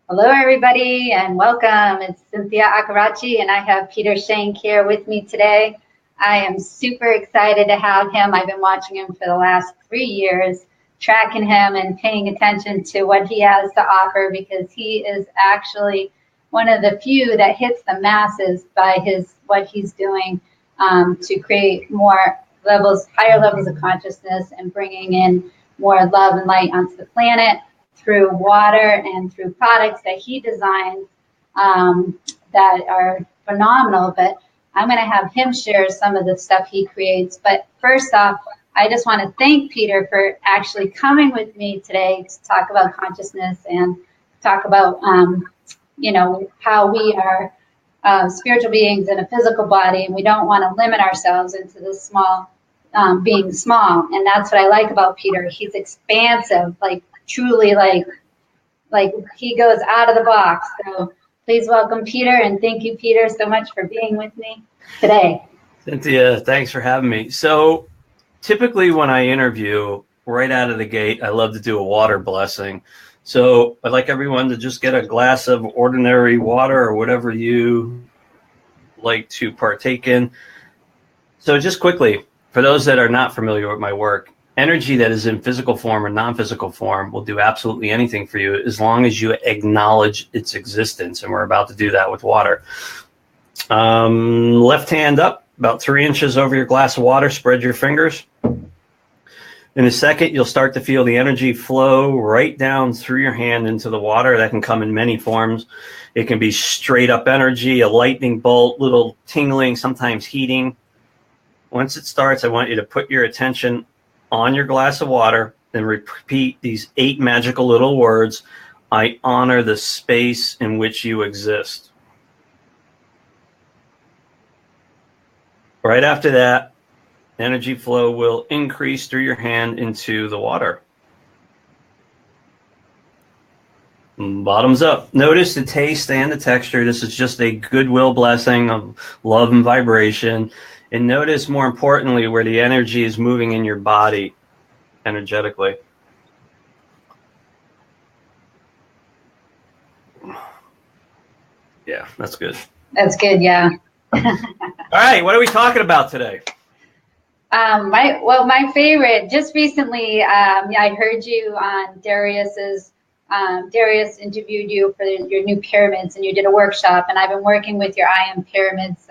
Hello, everybody, and welcome. It's Cynthia Acorace, and I have Peter Schenk here with me today. I am super excited to have him. I've been watching him for the last 3 years, tracking him and paying attention to what he has to offer because he is actually one of the few that hits the masses by what he's doing to create higher levels of consciousness and bringing in more love and light onto the planet through water and through products that he designed that are phenomenal. But I'm going to have him share some of the stuff he creates. But first off, I just want to thank Peter for actually coming with me today to talk about consciousness and talk about, how we are spiritual beings in a physical body, and we don't want to limit ourselves into this being small. And that's what I like about Peter. He's expansive, truly like he goes out of the box. So please welcome Peter, and thank you, Peter, so much for being with me today. Cynthia, thanks for having me. So typically when I interview right out of the gate, I love to do a water blessing. So I'd like everyone to just get a glass of ordinary water or whatever you like to partake in. So just quickly, for those that are not familiar with my work, energy that is in physical form or non-physical form will do absolutely anything for you as long as you acknowledge its existence. And we're about to do that with water. Left hand up, about 3 inches over your glass of water, spread your fingers. In a second, you'll start to feel the energy flow right down through your hand into the water. That can come in many forms. It can be straight up energy, a lightning bolt, little tingling, sometimes heating. Once it starts, I want you to put your attention on your glass of water and repeat these 8 magical little words. I honor the space in which you exist. Right after that, energy flow will increase through your hand into the water. Bottoms up. Notice the taste and the texture. This is just a goodwill blessing of love and vibration. And notice, more importantly, where the energy is moving in your body energetically. Yeah, that's good. That's good, yeah. All right, what are we talking about today? My favorite, just recently, I heard you on Darius's, Darius interviewed you for your new pyramids, and you did a workshop, and I've been working with your I Am pyramids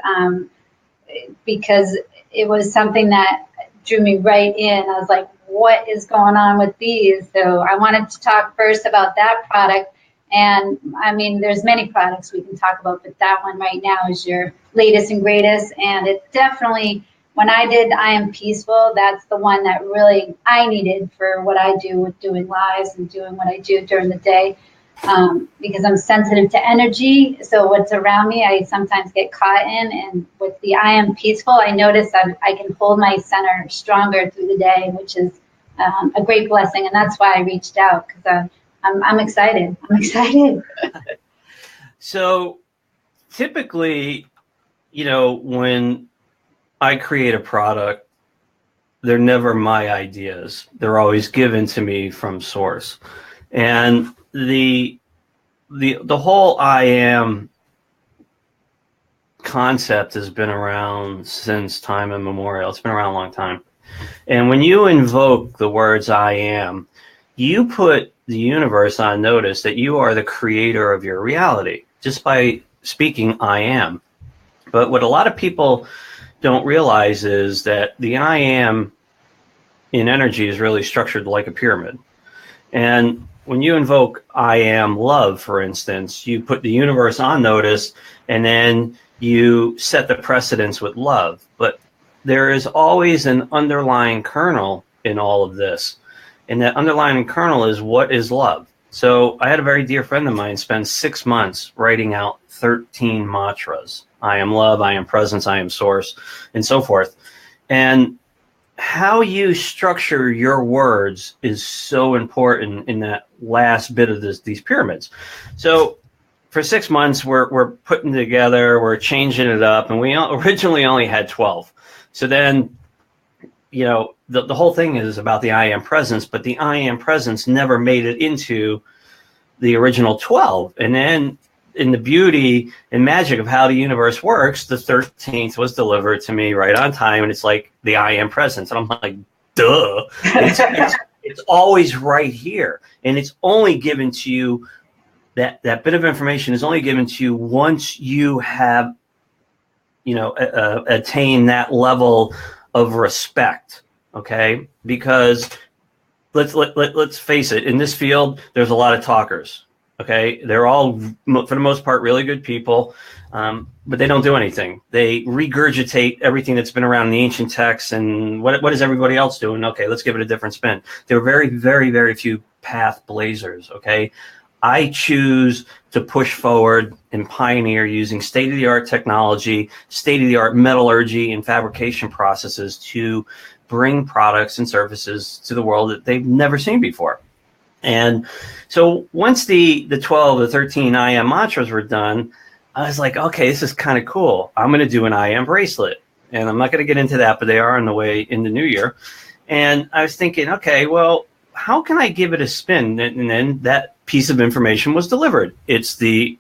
because it was something that drew me right in. I was like, what is going on with these? So I wanted to talk first about that product. And I mean, there's many products we can talk about, but that one right now is your latest and greatest. And it definitely, when I did I Am Peaceful, that's the one that really I needed for what I do with doing lives and doing what I do during the day. Because I'm sensitive to energy. So what's around me, I sometimes get caught in. And with the I Am Peaceful, I notice I can hold my center stronger through the day, which is a great blessing. And that's why I reached out, because I'm excited. I'm excited. So typically, when I create a product, they're never my ideas. They're always given to me from source. And the whole I Am concept has been around since time immemorial. It's been around a long time. And when you invoke the words I am, you put the universe on notice that you are the creator of your reality just by speaking I am. But what a lot of people don't realize is that the I am in energy is really structured like a pyramid. And when you invoke I am love, for instance, you put the universe on notice, and then you set the precedence with love. But there is always an underlying kernel in all of this. And that underlying kernel is, what is love? So I had a very dear friend of mine spend 6 months writing out 13 mantras. I am love, I am presence, I am source, and so forth. And how you structure your words is so important in that last bit of these pyramids. So for 6 months, we're putting together, we're changing it up, and we originally only had 12. So then, the whole thing is about the I Am presence, but the I Am presence never made it into the original 12. And then in the beauty and magic of how the universe works, the 13th was delivered to me right on time. And it's like the I am presence. And I'm like, duh. It's always right here. And it's only given to you, that bit of information is only given to you once you have, attain that level of respect. Okay, because let's face it, in this field, there's a lot of talkers. Okay, they're all, for the most part, really good people, but they don't do anything. They regurgitate everything that's been around in the ancient texts, and what is everybody else doing? Okay, let's give it a different spin. There are very, very, very few path blazers. Okay, I choose to push forward and pioneer using state-of-the-art technology, state-of-the-art metallurgy and fabrication processes to bring products and services to the world that they've never seen before. And so once the 12, the 13 I am mantras were done, I was like, okay, this is kind of cool. I'm going to do an I am bracelet. And I'm not going to get into that, but they are on the way in the new year. And I was thinking, okay, well, how can I give it a spin? And then that piece of information was delivered. It's the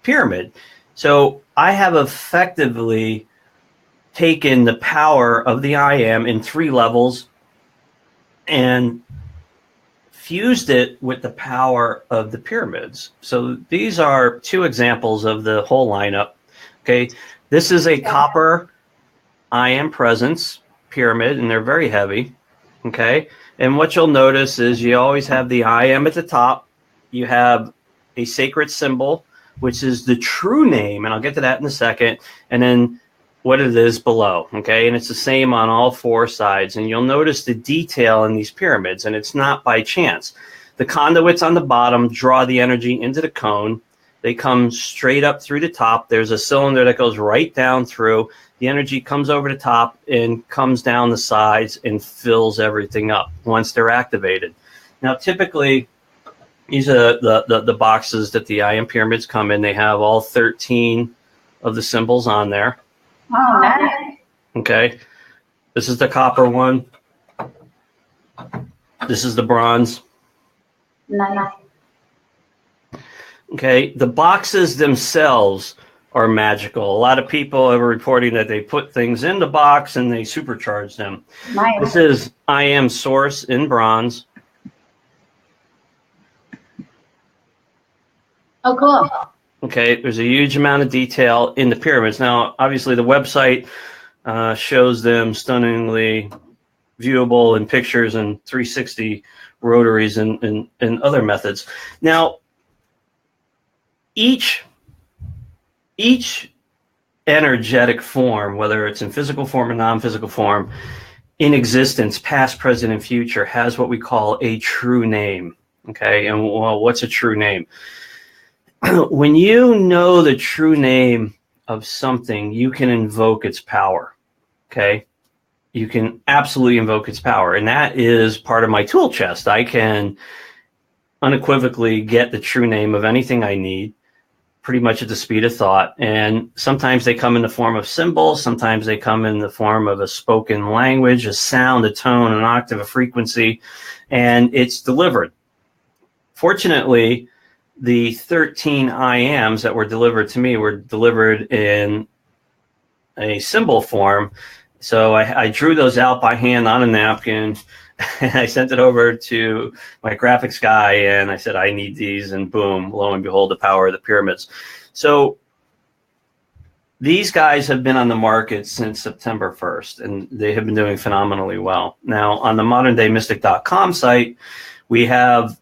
pyramid. So I have effectively taken the power of the I am in 3 levels and fused it with the power of the pyramids. So these are 2 examples of the whole lineup. Okay, this is a copper I am presence pyramid, and they're very heavy. Okay, and what you'll notice is you always have the I am at the top. You have a sacred symbol, which is the true name, and I'll get to that in a second, and then what it is below. Okay, and it's the same on all 4 sides, and you'll notice the detail in these pyramids, and it's not by chance. The conduits on the bottom draw the energy into the cone. They come straight up through the top. There's a cylinder that goes right down through. The energy comes over the top and comes down the sides and fills everything up once they're activated. Now, typically, these are the boxes that the I am pyramids come in. They have all 13 of the symbols on there. Oh, nice. Okay, this is the copper one. This is the bronze. Nice. Okay, the boxes themselves are magical. A lot of people are reporting that they put things in the box and they supercharge them. Nice. This is I am source in bronze. Oh, cool. Okay, there's a huge amount of detail in the pyramids. Now, obviously, the website shows them stunningly viewable in pictures and 360 rotaries and other methods. Now, each energetic form, whether it's in physical form or non-physical form, in existence, past, present, and future, has what we call a true name. Okay, and well, what's a true name? When you know the true name of something, you can invoke its power. Okay, you can absolutely invoke its power, and that is part of my tool chest. I can unequivocally get the true name of anything I need, pretty much at the speed of thought. And sometimes they come in the form of symbols. Sometimes they come in the form of a spoken language, a sound, a tone, an octave, a frequency, and it's delivered. Fortunately, the 13 I ams that were delivered to me were delivered in a symbol form. So I drew those out by hand on a napkin, and I sent it over to my graphics guy, and I said, I need these, and boom, lo and behold, the power of the pyramids. So these guys have been on the market since September 1st, and they have been doing phenomenally well. Now, on the moderndaymystic.com site, we have,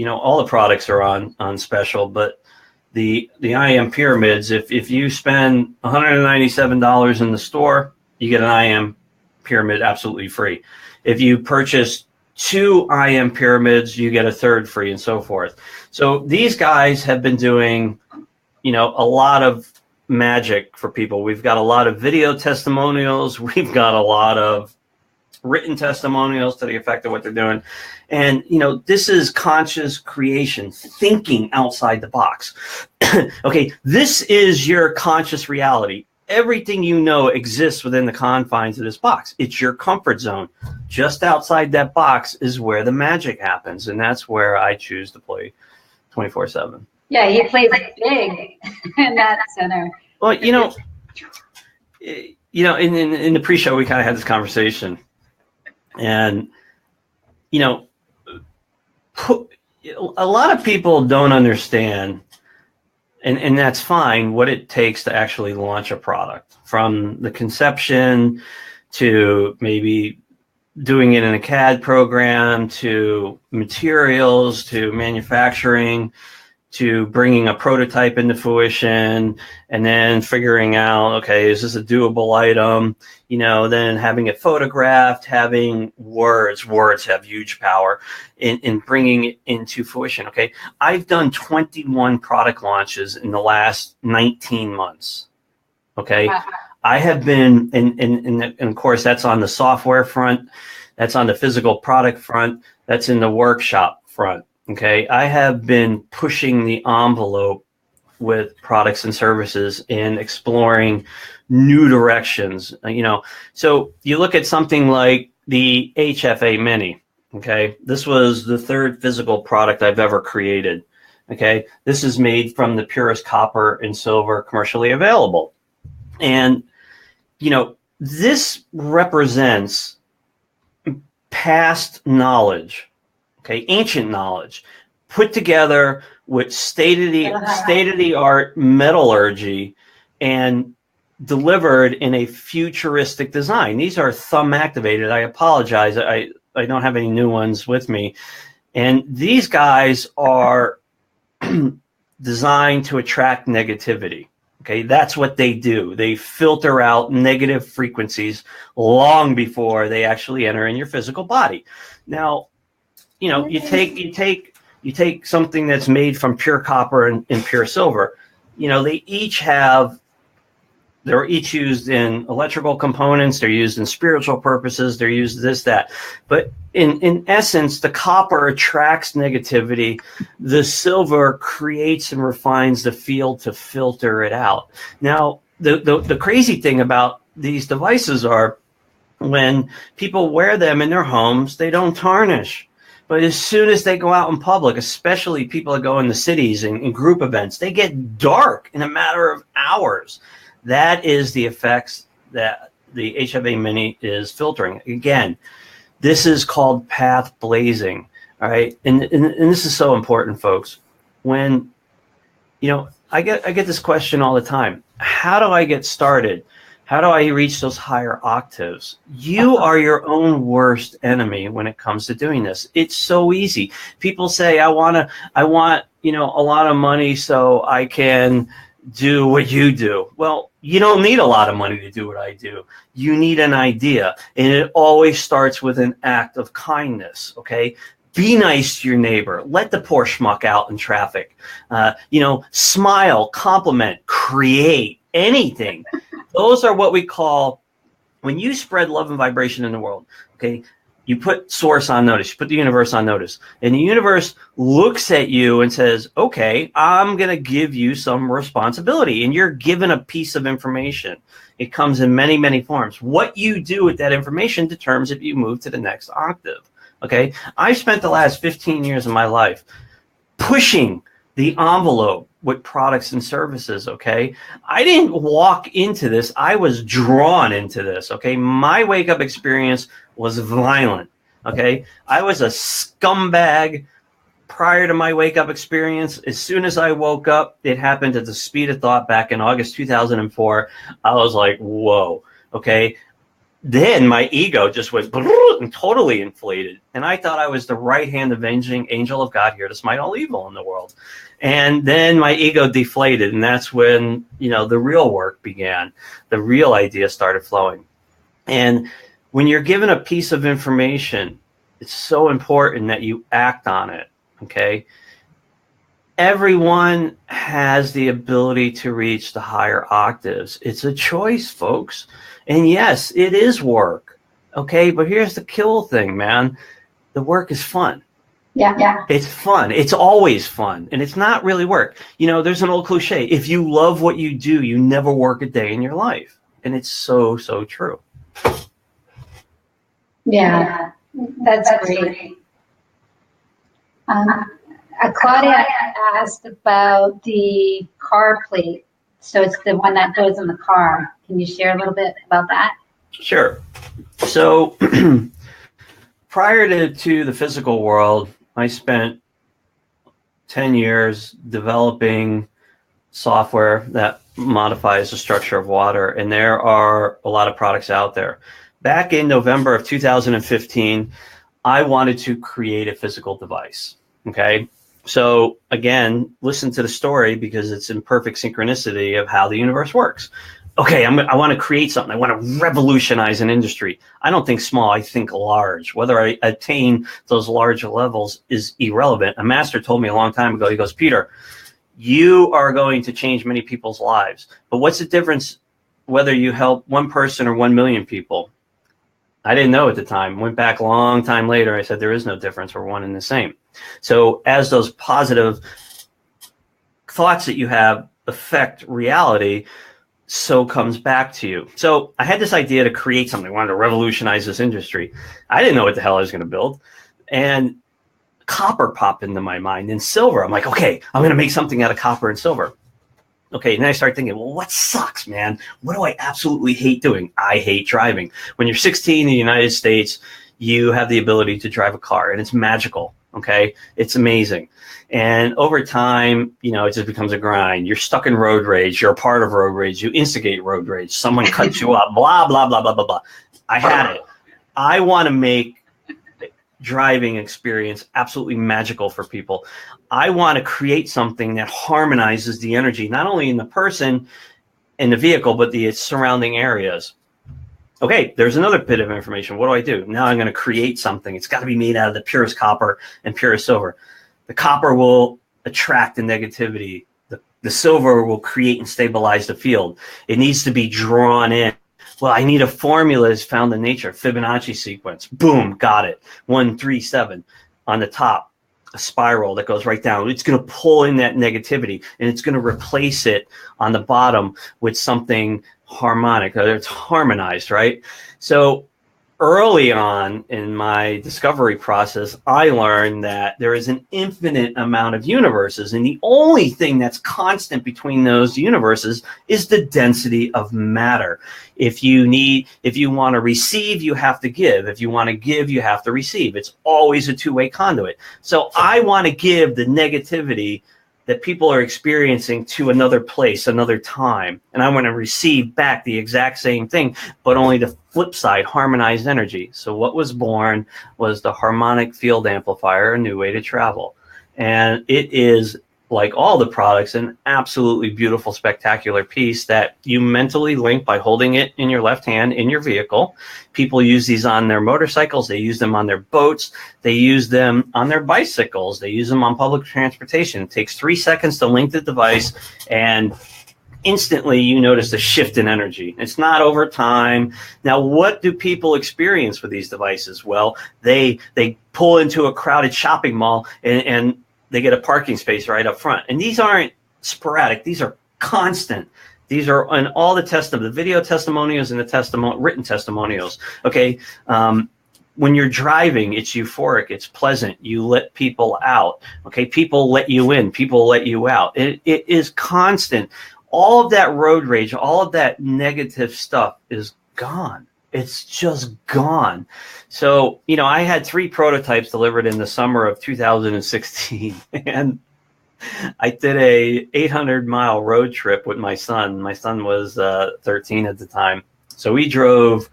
all the products are on special, but the I am pyramids, if you spend $197 in the store, you get an I am pyramid absolutely free. If you purchase 2 I am pyramids, you get a 3rd free, and so forth. So these guys have been doing, a lot of magic for people. We've got a lot of video testimonials. We've got a lot of written testimonials to the effect of what they're doing. And, this is conscious creation, thinking outside the box. Okay, this is your conscious reality. Everything exists within the confines of this box. It's your comfort zone. Just outside that box is where the magic happens, and that's where I choose to 24/7. Yeah, he plays big in that center. Well, in the pre-show, we kind of had this conversation, and a lot of people don't understand, and that's fine, what it takes to actually launch a product, from the conception to maybe doing it in a CAD program, to materials, to manufacturing, to bringing a prototype into fruition, and then figuring out, okay, is this a doable item? Then having it photographed, having words have huge power in bringing it into fruition. Okay. I've done 21 product launches in the last 19 months. Okay. I have been, and of course, that's on the software front, that's on the physical product front, that's in the workshop front. Okay, I have been pushing the envelope with products and services and exploring new directions. So you look at something like the HFA Mini. Okay, this was the third physical product I've ever created. Okay, this is made from the purest copper and silver commercially available. And, this represents past knowledge. Okay, ancient knowledge put together with state of the art metallurgy and delivered in a futuristic design. These are thumb activated. I apologize. I don't have any new ones with me. And these guys are designed to attract negativity. Okay, that's what they do. They filter out negative frequencies long before they actually enter in your physical body. Now, you take something that's made from pure copper and pure silver. They're each used in electrical components. They're used in spiritual purposes. They're used this, that. But in essence, the copper attracts negativity. The silver creates and refines the field to filter it out. Now, the crazy thing about these devices are, when people wear them in their homes, they don't tarnish. But as soon as they go out in public, especially people that go in the cities and in group events, they get dark in a matter of hours. That is the effects that the HFA Mini is filtering. Again, this is called path blazing. All right. And this is so important, folks. When, I get this question all the time. How do I get started? How do I reach those higher octaves? You are your own worst enemy when it comes to doing this. It's so easy. People say, I want, a lot of money so I can do what you do. Well, you don't need a lot of money to do what I do. You need an idea. And it always starts with an act of kindness. Okay. Be nice to your neighbor. Let the poor schmuck out in traffic. Smile, compliment, create anything. Those are what we call, when you spread love and vibration in the world, okay, you put source on notice, you put the universe on notice, and the universe looks at you and says, okay, I'm going to give you some responsibility, and you're given a piece of information. It comes in many, many forms. What you do with that information determines if you move to the next octave, okay? I've spent the last 15 years of my life pushing the envelope with products and services, okay? I didn't walk into this. I was drawn into this, okay? My wake-up experience was violent, okay? I was a scumbag prior to my wake-up experience. As soon as I woke up, it happened at the speed of thought back in August 2004. I was like, whoa, okay? Then my ego just went and totally inflated. And I thought I was the right-hand avenging angel of God here to smite all evil in the world. And then my ego deflated. And that's when, the real work began. The real idea started flowing. And when you're given a piece of information, it's so important that you act on it. Okay. Everyone has the ability to reach the higher octaves. It's a choice, folks. And yes, it is work. Okay. But here's the kill thing, man. The work is fun. Yeah. It's fun. It's always fun. And it's not really work. There's an old cliche. If you love what you do, you never work a day in your life. And it's so, so true. Yeah, that's great. Claudia asked about the car plate. So it's the one that goes in the car. Can you share a little bit about that? Sure. So prior to the physical world, I spent 10 years developing software that modifies the structure of water, and there are a lot of products out there. Back in November of 2015, I wanted to create a physical device. Okay. So again, listen to the story because it's in perfect synchronicity of how the universe works. Okay, I want to create something. I want to revolutionize an industry. I don't think small, I think large. Whether I attain those large levels is irrelevant. A master told me a long time ago, he goes, Peter, you are going to change many people's lives. But what's the difference whether you help one person or 1 million people? I didn't know at the time. Went back a long time later. I said, there is no difference. We're one and the same. So as those positive thoughts that you have affect reality, so comes back to you. So I had this idea to create something. I wanted to revolutionize this industry. I didn't know what the hell I was going to build. And copper popped into my mind and silver. I'm like, okay, I'm going to make something out of copper and silver. Okay, and then I start thinking, well, what sucks, man? What do I absolutely hate doing? I hate driving. When you're 16 in the United States, you have the ability to drive a car, and it's magical, okay? It's amazing. And over time, you know, it just becomes a grind. You're stuck in road rage. You're a part of road rage. You instigate road rage. Someone cuts you up, blah, blah, blah, blah, blah, blah. I had it. I want to make driving experience absolutely magical for people. I want to create something that harmonizes the energy, not only in the person in the vehicle, but the surrounding areas. Okay, there's another bit of information. What do I do? Now I'm going to create something. It's got to be made out of the purest copper and purest silver. The copper will attract the negativity. The silver will create and stabilize the field. It needs to be drawn in. Well, I need a formula that's found in nature. Fibonacci sequence. Boom, got it. 1, 3, 7 on the top. A spiral that goes right down. It's going to pull in that negativity, and it's going to replace it on the bottom with something harmonic. It's harmonized, right? So early on in my discovery process, I learned that there is an infinite amount of universes, and the only thing that's constant between those universes is the density of matter. If you want to receive, you have to give. If you want to give, you have to receive. It's always a two-way conduit. So I want to give the negativity that people are experiencing to another place, another time. And I want to receive back the exact same thing, but only the flip side, harmonized energy. So what was born was the harmonic field amplifier, a new way to travel. And it is, like all the products, an absolutely beautiful, spectacular piece that you mentally link by holding it in your left hand in your vehicle. People use these on their motorcycles. They use them on their boats. They use them on their bicycles. They use them on public transportation. It takes 3 seconds to link the device, and instantly you notice a shift in energy. It's not over time. Now, what do people experience with these devices? Well, they pull into a crowded shopping mall and they get a parking space right up front. And these aren't sporadic. These are constant. These are on all the video testimonials and the written testimonials. Okay. When you're driving, it's euphoric. It's pleasant. You let people out. Okay. People let you in. People let you out. It is constant. All of that road rage, all of that negative stuff is gone. It's just gone. So, you know, I had 3 prototypes delivered in the summer of 2016, and I did a 800-mile road trip with my son. My son was 13 at the time. So we drove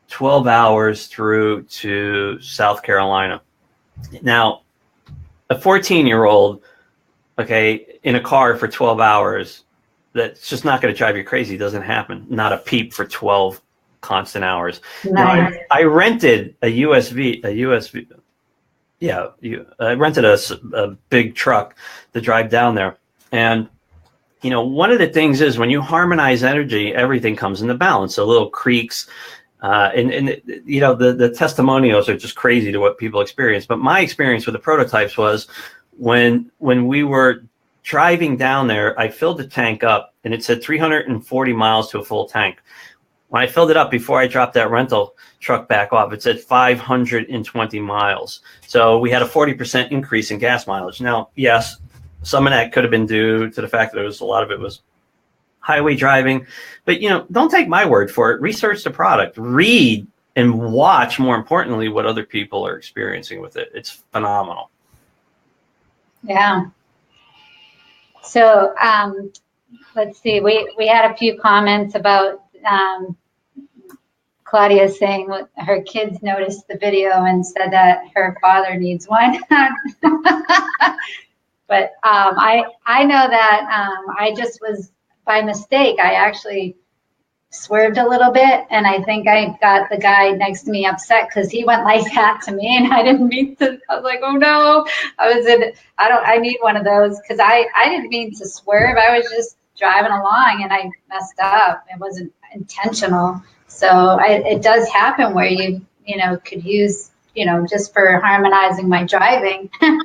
12 hours through to South Carolina. Now, a 14-year-old, okay, in a car for 12 hours, that's just not going to drive you crazy. It doesn't happen. Not a peep for 12 constant hours. Nice. Now, I rented a USB. Yeah, I rented a big truck to drive down there. And, you know, one of the things is when you harmonize energy, everything comes into balance. So little creaks, and you know, the testimonials are just crazy to what people experience. But my experience with the prototypes was when we were driving down there, I filled the tank up and it said 340 miles to a full tank. When I filled it up before I dropped that rental truck back off, it said 520 miles. So we had a 40% increase in gas mileage. Now, yes, some of that could have been due to the fact that a lot of it was highway driving. But, don't take my word for it. Research the product. Read and watch, more importantly, what other people are experiencing with it. It's phenomenal. Yeah. So let's see. We had a few comments about Claudia saying her kids noticed the video and said that her father needs one. But I know that I just was, by mistake, I actually swerved a little bit, and I think I got the guy next to me upset because he went like that to me, and I didn't mean to. I was like, oh no, I need one of those, because I didn't mean to swerve. I was just driving along and I messed up. It wasn't intentional. So it does happen where you could use, just for harmonizing my driving. I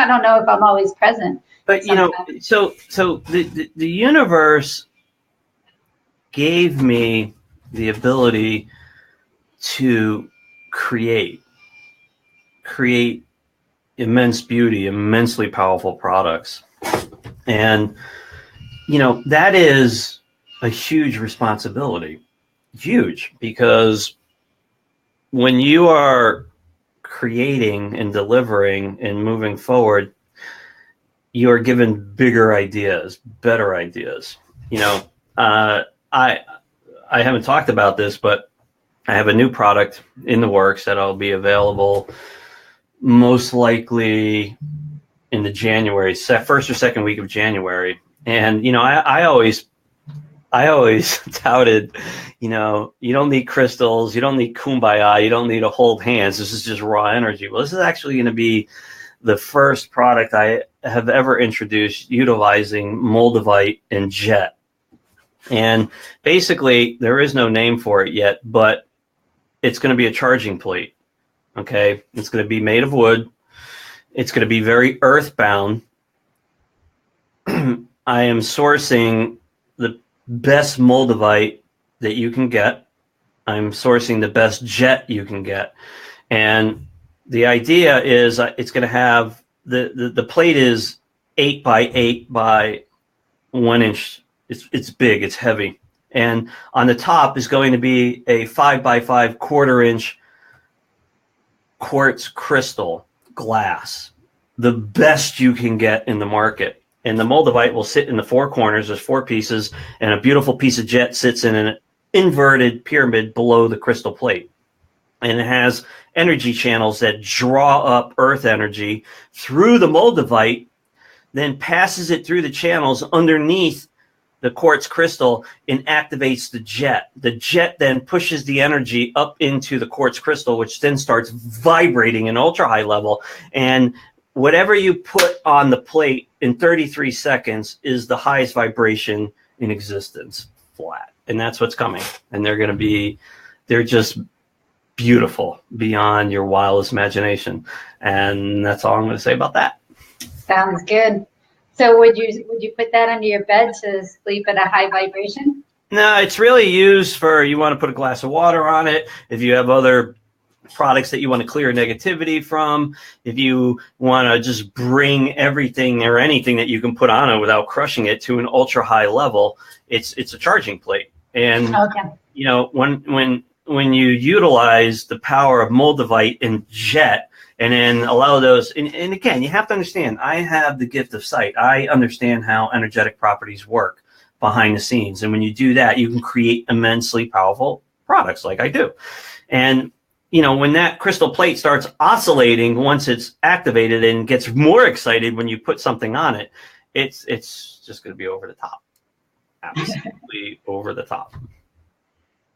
don't know if I'm always present. But, so the universe gave me the ability to create immense beauty, immensely powerful products. And, that is a huge responsibility. Huge, because when you are creating and delivering and moving forward, you are given bigger ideas, better ideas. I haven't talked about this, but I have a new product in the works that'll be available most likely in the January, first or second week of January. And, I always touted, you don't need crystals, you don't need kumbaya, you don't need to hold hands. This is just raw energy. Well, this is actually going to be the first product I have ever introduced utilizing moldavite and jet. And basically, there is no name for it yet, but it's going to be a charging plate. Okay, it's going to be made of wood. It's going to be very earthbound. I am sourcing the best moldavite that you can get. I'm sourcing the best jet you can get. And the idea is it's going to have the plate is 8 by 8 by 1 inch. It's big, it's heavy. And on the top is going to be a 5 by 5 1/4 inch quartz crystal glass, the best you can get in the market. And the moldavite will sit in the 4 corners. There's 4 pieces, and a beautiful piece of jet sits in an inverted pyramid below the crystal plate. And it has energy channels that draw up earth energy through the moldavite, then passes it through the channels underneath the quartz crystal and activates the jet. The jet then pushes the energy up into the quartz crystal, which then starts vibrating in ultra high level. And whatever you put on the plate in 33 seconds is the highest vibration in existence, flat. And that's what's coming. And they're just beautiful beyond your wildest imagination. And that's all I'm going to say about that. Sounds good. So would you put that under your bed to sleep at a high vibration? No, it's really used for, you want to put a glass of water on it. If you have other products that you want to clear negativity from, if you want to just bring everything or anything that you can put on it without crushing it to an ultra high level, it's a charging plate. And when you utilize the power of moldavite and jet, and then allow those, and again, you have to understand, I have the gift of sight. I understand how energetic properties work behind the scenes. And when you do that, you can create immensely powerful products like I do. And, when that crystal plate starts oscillating, once it's activated and gets more excited when you put something on it, it's just going to be over the top. Absolutely over the top.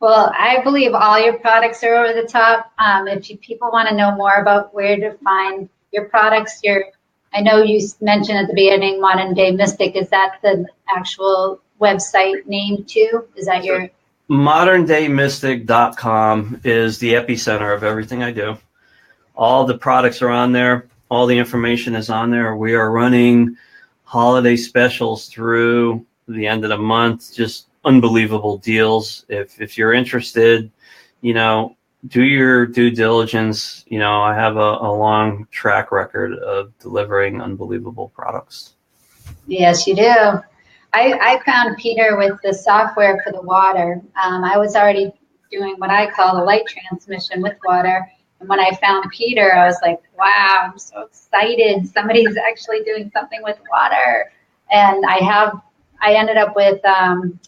Well, I believe all your products are over the top. If people want to know more about where to find your products, I know you mentioned at the beginning, Modern Day Mystic. Is that the actual website name too? Is that your? ModernDayMystic.com is the epicenter of everything I do. All the products are on there. All the information is on there. We are running holiday specials through the end of the month, just unbelievable deals. If you're interested, you know, do your due diligence. You know, I have a long track record of delivering unbelievable products. Yes, you do. I found Peter with the software for the water. I was already doing what I call the light transmission with water. And when I found Peter, I was like, wow, I'm so excited. Somebody's actually doing something with water. And I ended up with the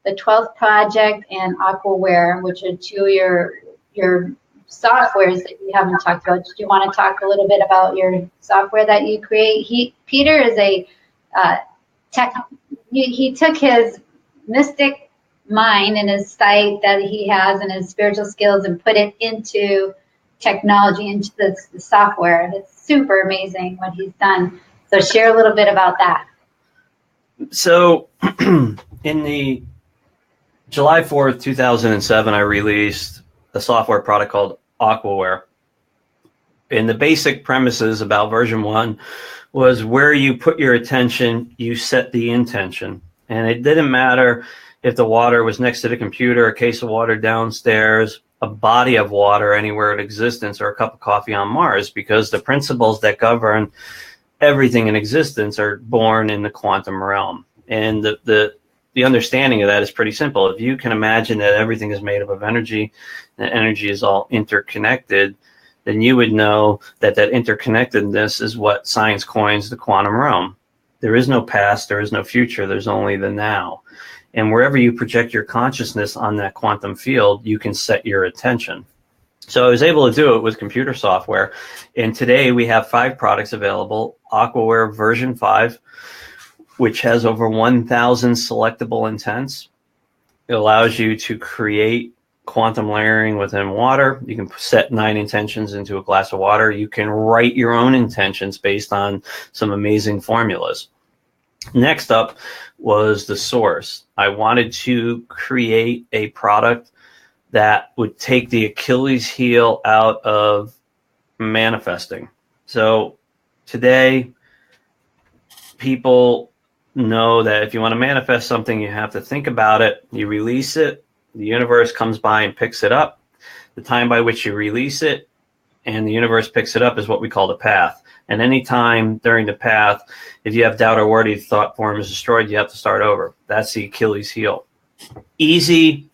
12th Project and Aquaware, which are two of your softwares that you haven't talked about. Do you want to talk a little bit about your software that you create? Peter is a tech. He took his mystic mind and his sight that he has and his spiritual skills and put it into technology, into the software. It's super amazing what he's done. So share a little bit about that. So in the July 4th, 2007, I released a software product called Aquaware. And the basic premises about version 1 was where you put your attention, you set the intention. And it didn't matter if the water was next to the computer, a case of water downstairs, a body of water anywhere in existence, or a cup of coffee on Mars, because the principles that govern everything in existence are born in the quantum realm. And the understanding of that is pretty simple. If you can imagine that everything is made up of energy, and energy is all interconnected, then you would know that that interconnectedness is what science coins the quantum realm. There is no past, there is no future, there's only the now. And wherever you project your consciousness on that quantum field, you can set your attention. So I was able to do it with computer software. And today we have 5 products available. Aquaware version 5, which has over 1,000 selectable intents. It allows you to create quantum layering within water. You can set 9 intentions into a glass of water. You can write your own intentions based on some amazing formulas. Next up was the source. I wanted to create a product that would take the Achilles heel out of manifesting. So today, people know that if you want to manifest something, you have to think about it, you release it, the universe comes by and picks it up. The time by which you release it and the universe picks it up is what we call the path. And any time during the path, if you have doubt or worry, the thought form is destroyed, you have to start over. That's the Achilles heel. Easy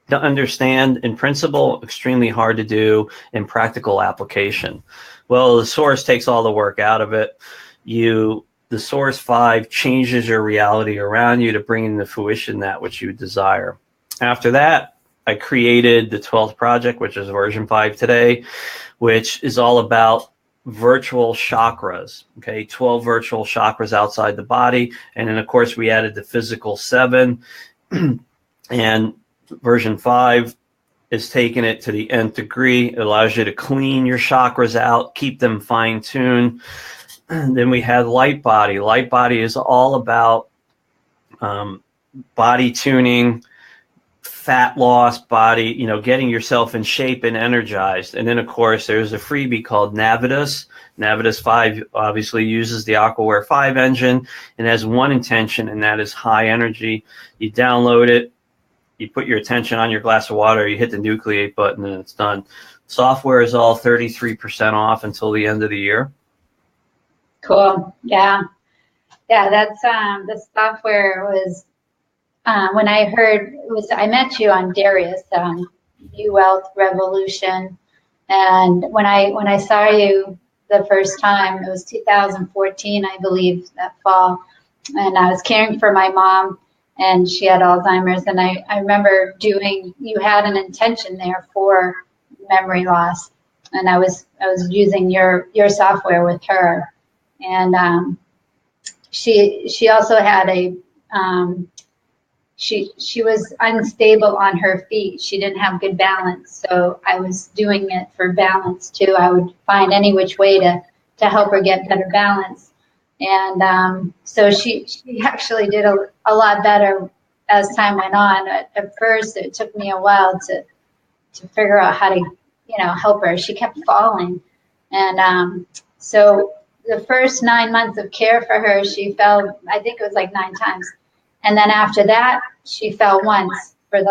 to understand in principle, extremely hard to do in practical application. Well, the source takes all the work out of it. The source 5 changes your reality around you to bring into fruition that which you desire. After that, I created the 12th project, which is version 5 today, which is all about virtual chakras. Okay, 12 virtual chakras outside the body. And then, of course, we added the physical 7. And version 5 is taking it to the nth degree. It allows you to clean your chakras out, keep them fine-tuned. Then we have light body. Light body is all about body tuning, fat loss, body, getting yourself in shape and energized. And then, of course, there's a freebie called Navitus. Navitus 5 obviously uses the Aquaware 5 engine and has one intention, and that is high energy. You download it, you put your attention on your glass of water, you hit the nucleate button, and it's done. Software is all 33% off until the end of the year. Cool. Yeah. That's the software was when I heard I met you on Darius, New Wealth Revolution, and when I saw you the first time, it was 2014, I believe, that fall, and I was caring for my mom, and she had Alzheimer's, and I remember you had an intention there for memory loss, and I was using your software with her. And she also had she was unstable on her feet. She didn't have good balance. So I was doing it for balance too. I would find any which way to help her get better balance. And so she actually did a lot better as time went on. At first, it took me a while to figure out how to, help her. She kept falling. And so the first 9 months of care for her, she fell, I think it was like 9 times. And then after that, she fell once and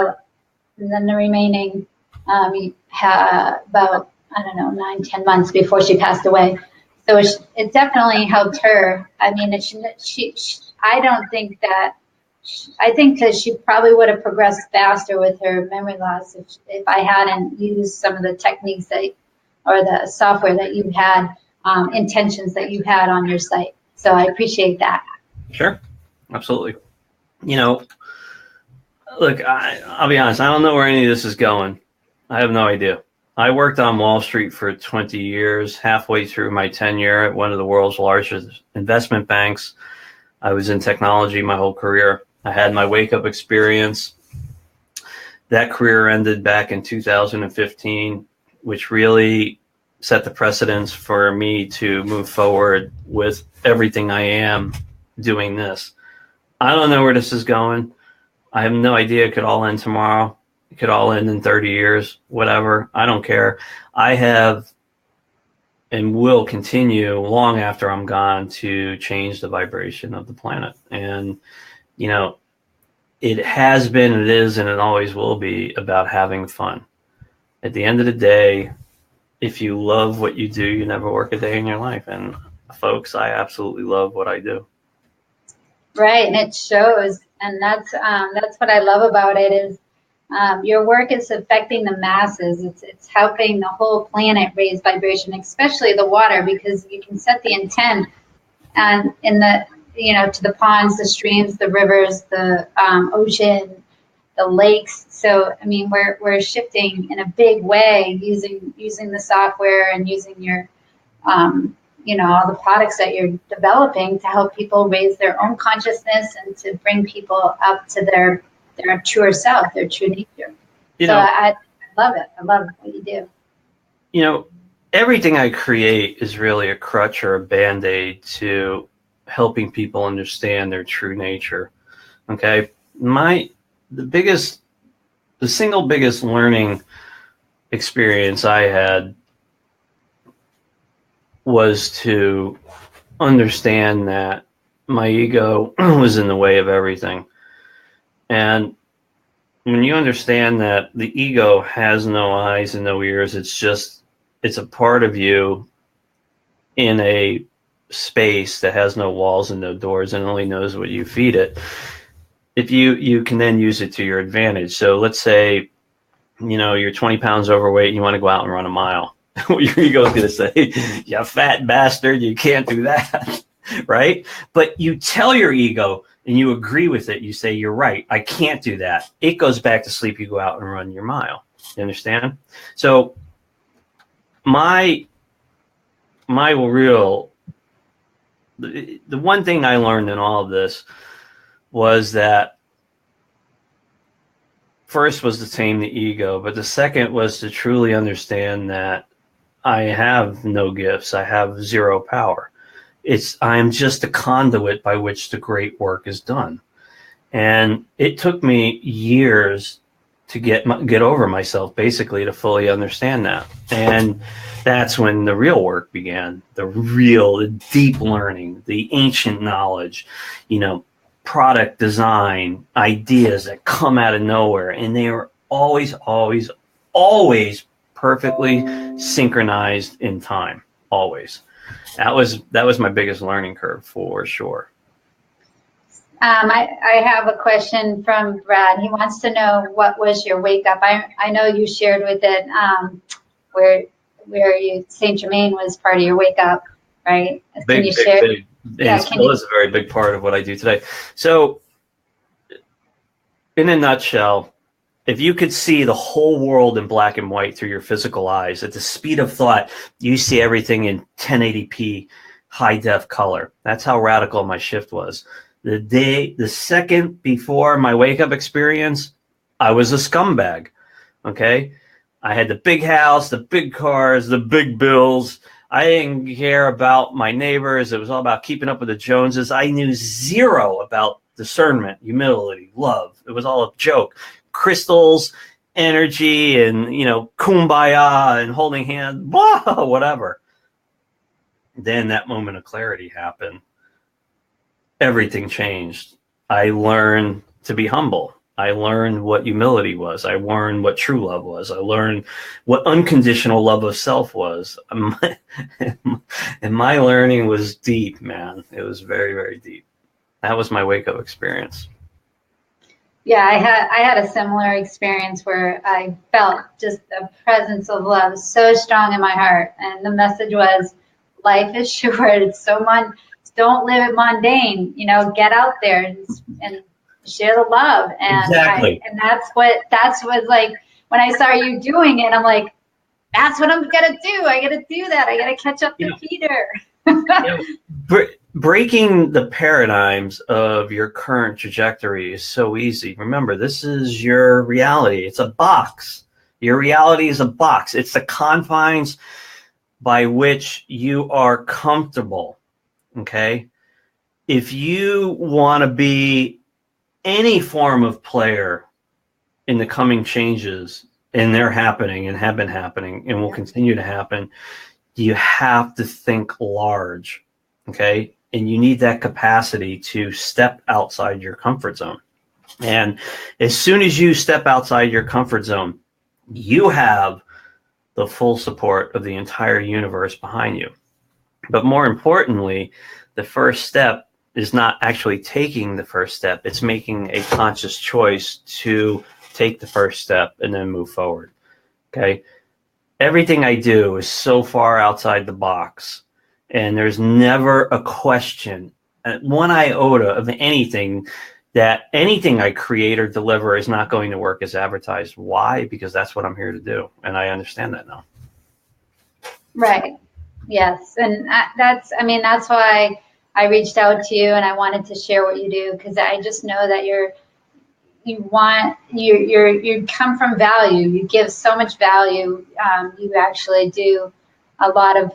then the remaining about, I don't know, 9, 10 months before she passed away. So it definitely helped her. I mean, I don't think that, I think that she probably would have progressed faster with her memory loss if I hadn't used some of the techniques or the software that you had, intentions that you had on your site. So I appreciate that. Sure, absolutely. You know, look, I'll be honest, I don't know where any of this is going. I have no idea. I worked on Wall Street for 20 years, halfway through my tenure at one of the world's largest investment banks. I was in technology my whole career. I had my wake-up experience. That career ended back in 2015, which really set the precedence for me to move forward with everything I am doing this. I don't know where this is going. I have no idea. It could all end tomorrow. It could all end in 30 years, whatever. I don't care. I have and will continue long after I'm gone to change the vibration of the planet. And, you know, it has been, it is, and it always will be about having fun. At the end of the day, if you love what you do, you never work a day in your life. And folks, I absolutely love what I do. Right, and it shows, and that's what I love about it is your work is affecting the masses. It's helping the whole planet raise vibration, especially the water, because you can set the intent and in the to the ponds, the streams, the rivers, the ocean, the lakes. So I mean, we're shifting in a big way using the software and using your all the products that you're developing to help people raise their own consciousness and to bring people up to their truer self, their true nature. I love it. I love what you do. You know, everything I create is really a crutch or a Band-Aid to helping people understand their true nature. Okay. The single biggest learning experience I had was to understand that my ego was in the way of everything. And when you understand that the ego has no eyes and no ears, it's a part of you in a space that has no walls and no doors and only knows what you feed it. If you can then use it to your advantage. So let's say, you're 20 pounds overweight and you want to go out and run a mile. Your ego is going to say, you fat bastard, you can't do that, right? But you tell your ego and you agree with it. You say, you're right, I can't do that. It goes back to sleep. You go out and run your mile. You understand? So the one thing I learned in all of this was that first was to tame the ego, but the second was to truly understand that I have no gifts. I have zero power. I am just a conduit by which the great work is done. And it took me years to get over myself, basically, to fully understand that. And that's when the real work began, the deep learning, the ancient knowledge, product design, ideas that come out of nowhere. And they are always, always, always perfectly synchronized in time. Always. That was my biggest learning curve for sure. I have a question from Brad. He wants to know, what was your wake up? I know you shared with it where Saint Germain was part of your wake up, right? Can you share? Big. Yeah, it still is a very big part of what I do today. So, in a nutshell, if you could see the whole world in black and white through your physical eyes, at the speed of thought, you see everything in 1080p high def color. That's how radical my shift was. The second before my wake up experience, I was a scumbag. Okay. I had the big house, the big cars, the big bills. I didn't care about my neighbors. It was all about keeping up with the Joneses. I knew zero about discernment, humility, love. It was all a joke. Crystals, energy, and kumbaya and holding hands, blah, whatever. Then that moment of clarity happened. Everything changed. I learned to be humble. I learned what humility was. I learned what true love was. I learned what unconditional love of self was. And my learning was deep, man. It was very, very deep. That was my wake-up experience. Yeah, I had a similar experience where I felt just the presence of love so strong in my heart. And the message was, life is short. It's so don't live it mundane. You know, get out there and share the love. And Exactly. that's what like when I saw you doing it, I'm like, that's what I'm gonna do. I gotta do that. I gotta catch up to Peter. Breaking the paradigms of your current trajectory is so easy. Remember, this is your reality. It's a box. Your reality is a box. It's the confines by which you are comfortable. Okay? If you want to be any form of player in the coming changes, and they're happening and have been happening and will continue to happen, you have to think large. Okay? And you need that capacity to step outside your comfort zone. And as soon as you step outside your comfort zone, you have the full support of the entire universe behind you. But more importantly, the first step is not actually taking the first step. It's making a conscious choice to take the first step and then move forward. Okay? Everything I do is so far outside the box. And there's never a question, one iota of anything, that anything I create or deliver is not going to work as advertised. Why? Because that's what I'm here to do. And I understand that now. Right. Yes. And that's why I reached out to you and I wanted to share what you do, because I just know that you come from value. You give so much value. You actually do a lot of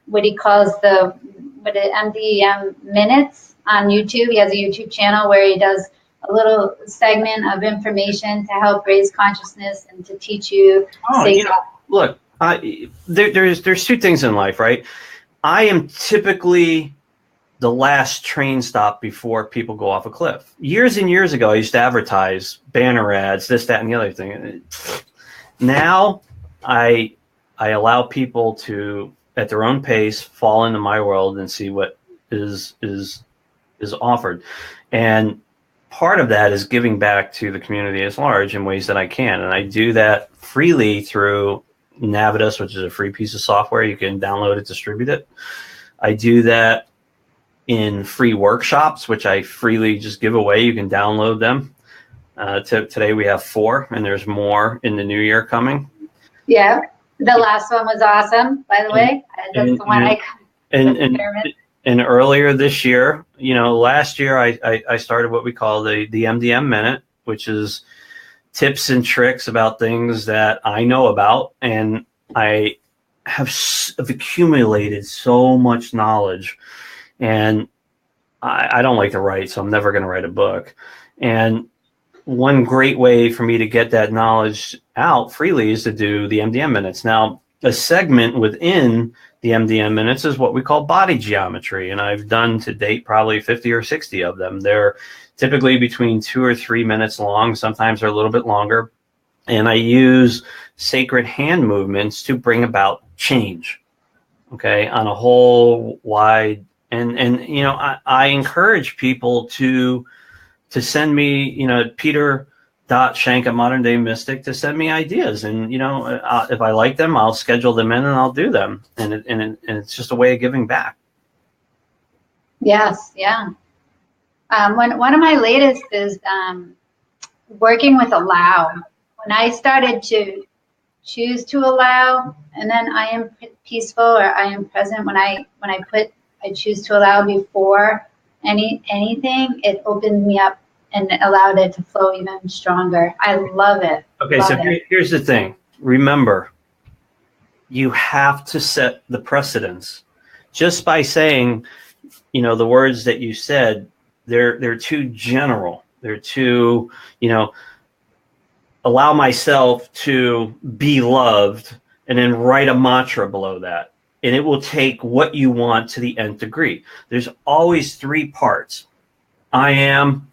what he calls MDM minutes on YouTube. He has a YouTube channel where he does a little segment of information to help raise consciousness and to teach you. Look, there's two things in life, right? I am typically the last train stop before people go off a cliff. Years and years ago, I used to advertise banner ads, this, that, and the other thing. Now, I allow people to, at their own pace, fall into my world and see what is offered. And part of that is giving back to the community as large in ways that I can. And I do that freely through Navitus, which is a free piece of software. You can download it, distribute it. I do that in free workshops, which I freely just give away. You can download them. Today we have 4, and there's more in the new year coming. Yeah. The last one was awesome, by the way. That's the one and earlier this year, last year I started what we call the MDM Minute, which is tips and tricks about things that I know about. And I have accumulated so much knowledge. And I don't like to write, so I'm never going to write a book. And one great way for me to get that knowledge out freely is to do the MDM minutes. Now, a segment within the MDM minutes is what we call body geometry. And I've done to date probably 50 or 60 of them. They're typically between 2 or 3 minutes long. Sometimes they're a little bit longer. And I use sacred hand movements to bring about change, okay, on a whole wide. And I encourage people to send me, Peter.Schenk at Modern Day Mystic, to send me ideas. And, if I like them, I'll schedule them in and I'll do them. And it's just a way of giving back. Yes. Yeah. One of my latest is working with allow. When I started to choose to allow, and then I am peaceful or I am present, when I choose to allow before anything, it opened me up and allowed it to flow even stronger. I love it. Okay, so here's the thing. Remember, you have to set the precedence. Just by saying, the words that you said, they're too general. They're too, allow myself to be loved, and then write a mantra below that. And it will take what you want to the nth degree. There's always 3 parts. I am,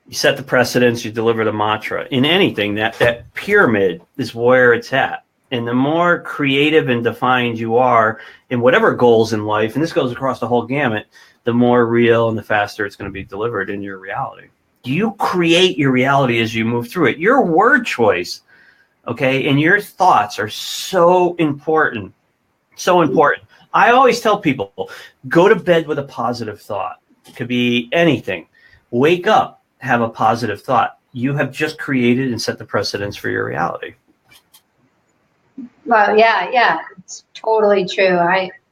you set the precedence, you deliver the mantra. In anything, that pyramid is where it's at. And the more creative and defined you are in whatever goals in life, and this goes across the whole gamut, the more real and the faster it's going to be delivered in your reality. You create your reality as you move through it. Your word choice, okay, and your thoughts are so important. So important. I always tell people, go to bed with a positive thought. It could be anything. Wake up, have a positive thought. You have just created and set the precedence for your reality. Well, yeah, it's totally true.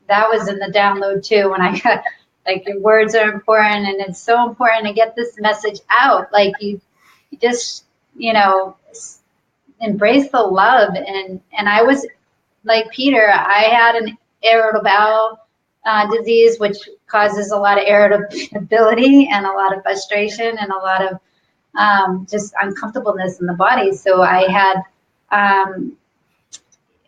That was in the download too when I got like your words are important and it's so important to get this message out. Like you just, embrace the love and I was like Peter, I had an irritable bowel disease, which causes a lot of irritability and a lot of frustration and a lot of just uncomfortableness in the body. So I had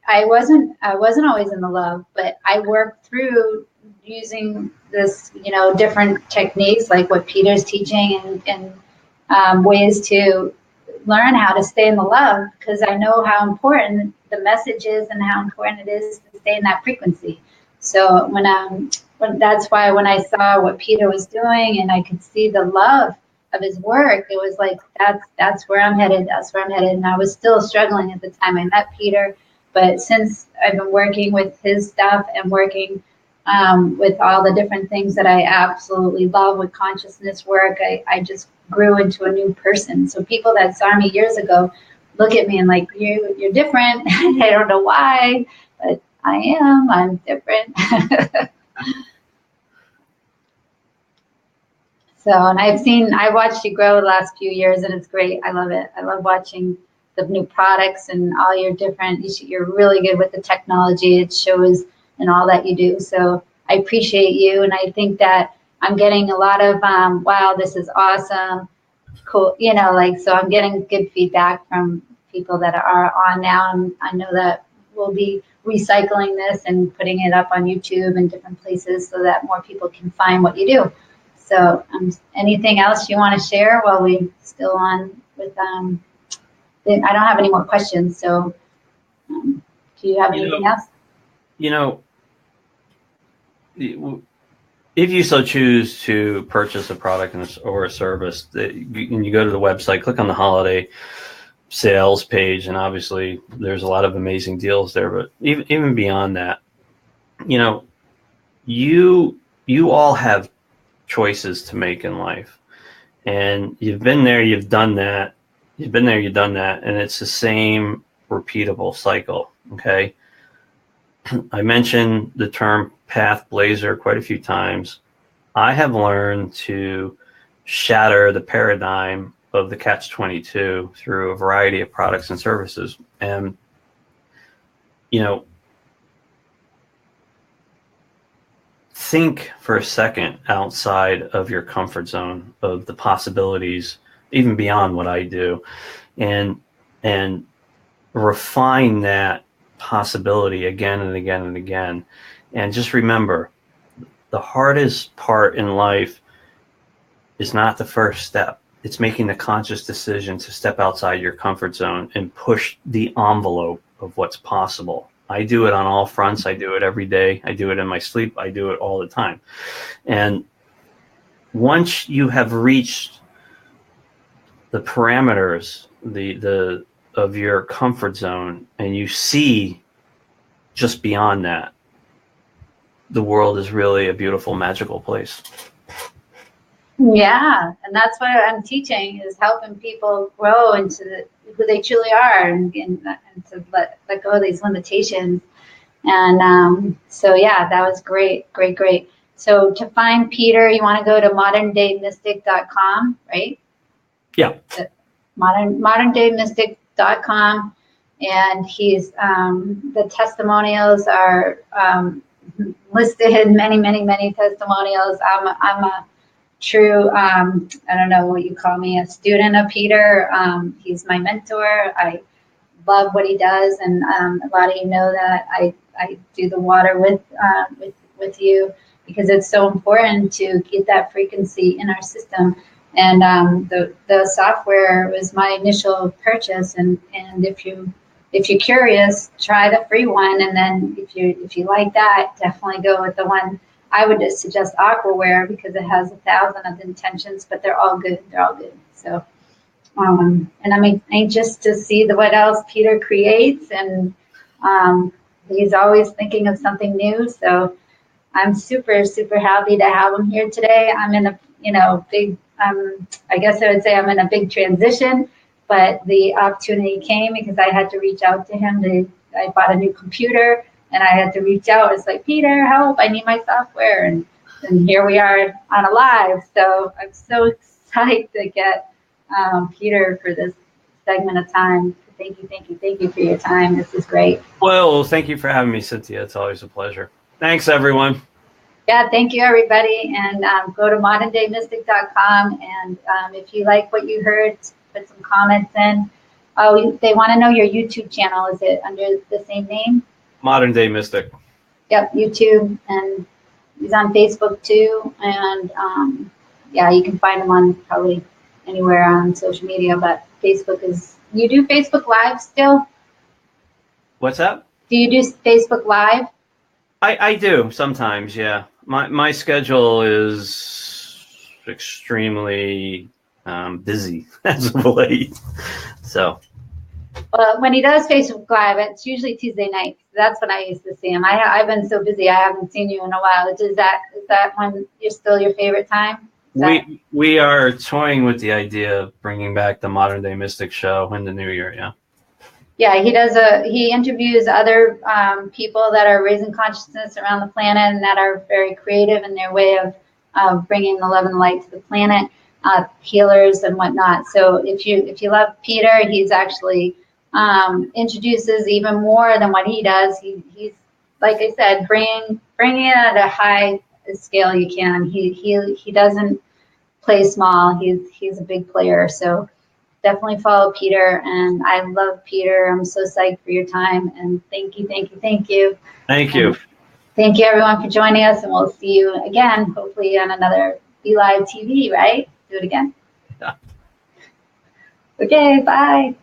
I wasn't always in the love, but I worked through using this, different techniques like what Peter's teaching and ways to learn how to stay in the love, because I know how important the message is and how important it is to stay in that frequency. So when that's why when I saw what Peter was doing and I could see the love of his work, it was like that's where I'm headed. That's where I'm headed. And I was still struggling at the time I met Peter. But since I've been working with his stuff and working with all the different things that I absolutely love with consciousness work, I just grew into a new person. So people that saw me years ago look at me and like, you're different. I don't know why, but I'm different. So, and I watched you grow the last few years and it's great. I love it. I love watching the new products and all your different, you're really good with the technology. It shows in all that you do. So I appreciate you. And I think that I'm getting a lot of, wow, this is awesome. Cool. So I'm getting good feedback from people that are on now. And I know that we'll be recycling this and putting it up on YouTube and different places so that more people can find what you do. So anything else you want to share while we're still on with, I don't have any more questions. So do you have anything else? If you so choose to purchase a product or a service, and you go to the website, click on the holiday sales page, and obviously there's a lot of amazing deals there. But even beyond that, you all have choices to make in life, and you've been there, you've done that. You've been there, you've done that, and it's the same repeatable cycle, okay? I mentioned the term path blazer quite a few times. I have learned to shatter the paradigm of the catch-22 through a variety of products and services. And, think for a second outside of your comfort zone of the possibilities even beyond what I do, and refine that possibility again and again and again. And just remember, the hardest part in life is not the first step. It's making the conscious decision to step outside your comfort zone and push the envelope of what's possible. I do it on all fronts. I do it every day. I do it in my sleep. I do it all the time. And once you have reached the parameters of your comfort zone and you see just beyond that, the world is really a beautiful, magical place. Yeah, and that's what I'm teaching, is helping people grow into who they truly are and to let go of these limitations. And so, yeah, that was great. So to find Peter, you want to go to moderndayMystic.com, right? Yeah. ModerndayMystic.com. And he's, the testimonials are listed, many testimonials. I'm a true, I don't know what you call me, a student of Peter. He's my mentor. I love what he does, and a lot of you know that I do the water with you, because it's so important to get that frequency in our system. And the software was my initial purchase, and if you're curious, try the free one, and then if you like that, definitely go with the one. I would just suggest Aquaware because it has 1,000 of intentions, but they're all good. They're all good. So, and I'm anxious to see what else Peter creates, and he's always thinking of something new. So I'm super, super happy to have him here today. I'm in a big, I guess I would say I'm in a big transition, but the opportunity came because I had to reach out to him. I bought a new computer and I had to reach out. It's like, Peter, help, I need my software. And here we are on a live. So I'm so excited to get Peter for this segment of time. Thank you for your time. This is great. Well, thank you for having me, Cynthia. It's always a pleasure. Thanks, everyone. Yeah, thank you, everybody. And go to moderndaymystic.com. And if you like what you heard, put some comments in. Oh, they want to know your YouTube channel. Is it under the same name? Modern Day Mystic. Yep, YouTube. And he's on Facebook, too. And, yeah, you can find him on probably anywhere on social media. But Facebook is... You do Facebook Live still? What's that? Do you do Facebook Live? I do sometimes, yeah. My schedule is extremely busy as of late. So. Well, when he does Facebook Live, it's usually Tuesday nights. That's when I used to see him. I've been so busy, I haven't seen you in a while. Is that when you're still your favorite time? We are toying with the idea of bringing back the Modern Day Mystic show in the new year, yeah. Yeah, he interviews other people that are raising consciousness around the planet and that are very creative in their way of bringing the love and light to the planet, healers and whatnot. So if you love Peter, he's actually introduces even more than what he does. He's like I said, bringing it at a high scale you can. He doesn't play small. He's a big player. So definitely follow Peter, and I love Peter. I'm so psyched for your time, and thank you. Thank And you. thank you, everyone, for joining us, and we'll see you again, hopefully on another Be Live TV, right? Do it again. Yeah. Okay, bye.